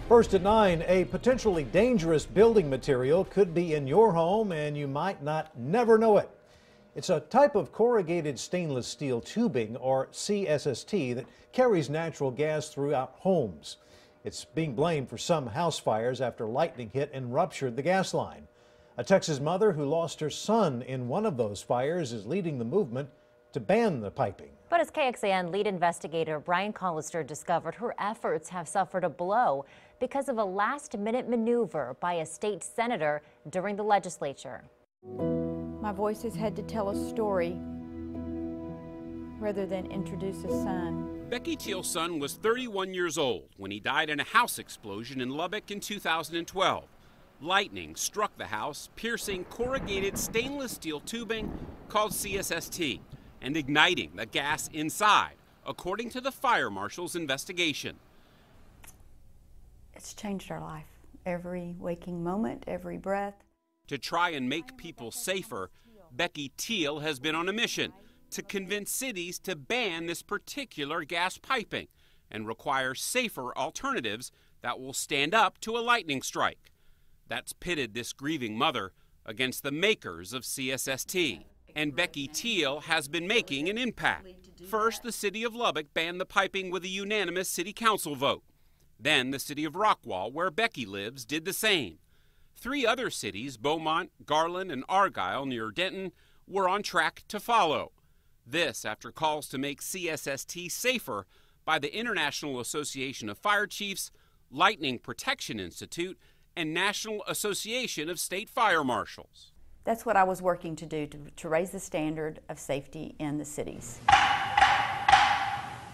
First at 9, a potentially dangerous building material could be in your home and you might not never know it. It's a type of corrugated stainless steel tubing, or CSST, that carries natural gas throughout homes. It's being blamed for some house fires after lightning hit and ruptured the gas line. A Texas mother who lost her son in one of those fires is leading the movement to ban the piping. But as KXAN lead investigator Brian Collister discovered, her efforts have suffered a blow because of a last-minute maneuver by a state senator during the legislature. My voices had to tell a story rather than introduce a son. Becky Teel's son was 31 years old when he died in a house explosion in Lubbock in 2012. Lightning struck the house, piercing corrugated stainless steel tubing called CSST and igniting the gas inside, according to the fire marshal's investigation. It's changed our life. Every waking moment, every breath. To try and make people safer, Becky Teel has been on a mission to convince cities to ban this particular gas piping and require safer alternatives that will stand up to a lightning strike. That's pitted this grieving mother against the makers of CSST. And Becky Teel has been making an impact. First, the city of Lubbock banned the piping with a unanimous city council vote. Then the city of Rockwall, where Becky lives, did the same. 3 other cities, Beaumont, Garland, and Argyle near Denton, were on track to follow. This after calls to make CSST safer by the International Association of Fire Chiefs, Lightning Protection Institute, and National Association of State Fire Marshals. That's what I was working to do, to raise the standard of safety in the cities.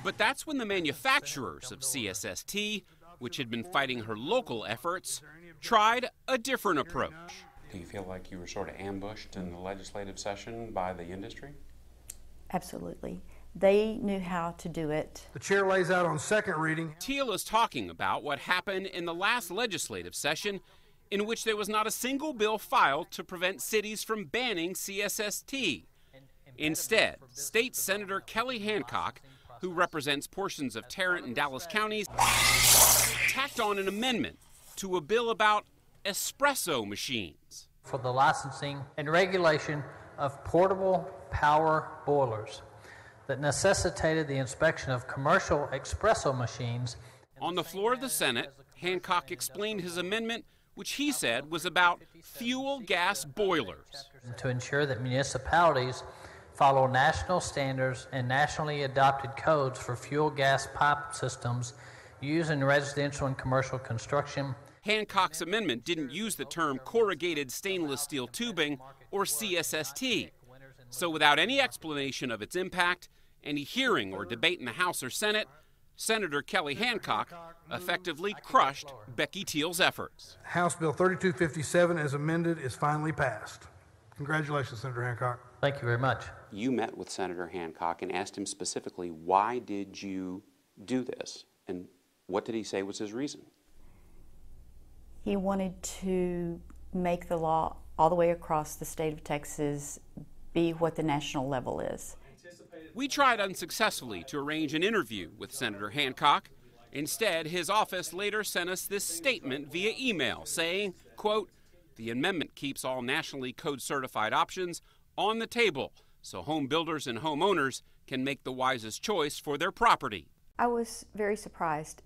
But that's when the manufacturers of CSST, which had been fighting her local efforts, tried a different approach. Do you feel like you were sort of ambushed in the legislative session by the industry? Absolutely. They knew how to do it. The chair lays out on second reading. Teel is talking about what happened in the last legislative session, in which there was not a single bill filed to prevent cities from banning CSST. Instead, State Senator Kelly Hancock, who represents portions of Tarrant and Dallas counties, tacked on an amendment to a bill about espresso machines. For the licensing and regulation of portable power boilers that necessitated the inspection of commercial espresso machines. On the floor of the Senate, Hancock explained his amendment, which he said was about fuel gas boilers. To ensure that municipalities follow national standards and nationally adopted codes for fuel gas pipe systems used in residential and commercial construction. Hancock's amendment didn't use the term corrugated stainless steel tubing, or CSST. So without any explanation of its impact, any hearing or debate in the House or Senate, Senator Kelly Hancock effectively crushed Becky Teel's efforts. House Bill 3257, as amended, is finally passed. Congratulations, Senator Hancock. Thank you very much. You met with Senator Hancock and asked him specifically, why did you do this? And what did he say was his reason? He wanted to make the law all the way across the state of Texas be what the national level is. We tried unsuccessfully to arrange an interview with Senator Hancock. Instead, his office later sent us this statement via email saying, quote, "The amendment keeps all nationally code-certified options on the table so home builders and homeowners can make the wisest choice for their property." I was very surprised.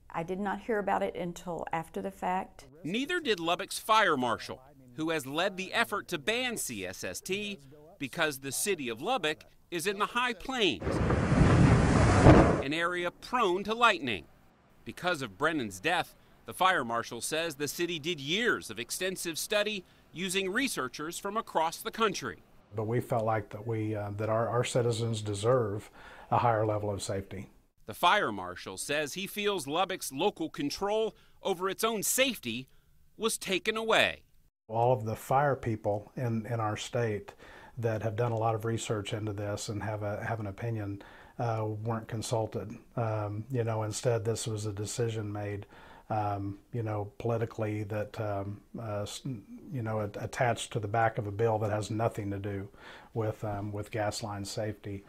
I did not hear about it until after the fact. Neither did Lubbock's fire marshal, who has led the effort to ban CSST because the city of Lubbock is in the high plains, an area prone to lightning. Because of Brennan's death, the fire marshal says the city did years of extensive study using researchers from across the country. But we felt like that our citizens deserve a higher level of safety. The fire marshal says he feels Lubbock's local control over its own safety was taken away. All of the fire people in our state that have done a lot of research into this and have an opinion weren't consulted. Instead this was a decision made politically that attached to the back of a bill that has nothing to do with gas line safety.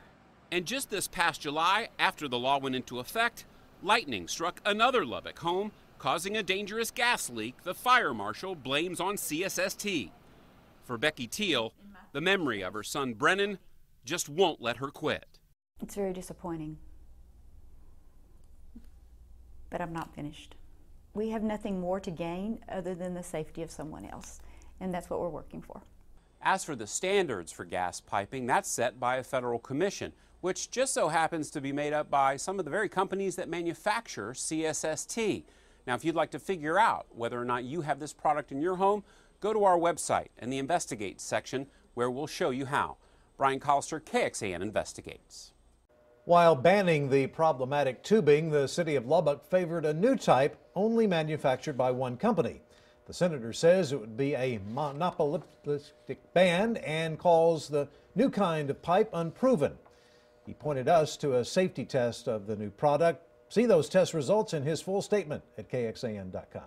And just this past July, after the law went into effect, lightning struck another Lubbock home causing a dangerous gas leak the fire marshal blames on CSST. For Becky Teel, the memory of her son Brennan just won't let her quit. It's very disappointing, but I'm not finished. We have nothing more to gain other than the safety of someone else, and that's what we're working for. As for the standards for gas piping, that's set by a federal commission, which just so happens to be made up by some of the very companies that manufacture CSST. Now, if you'd like to figure out whether or not you have this product in your home, go to our website and the Investigate section where we'll show you how. Brian Collister, KXAN Investigates. While banning the problematic tubing, the city of Lubbock favored a new type only manufactured by one company. The senator says it would be a monopolistic ban and calls the new kind of pipe unproven. He pointed us to a safety test of the new product. See those test results in his full statement at KXAN.com.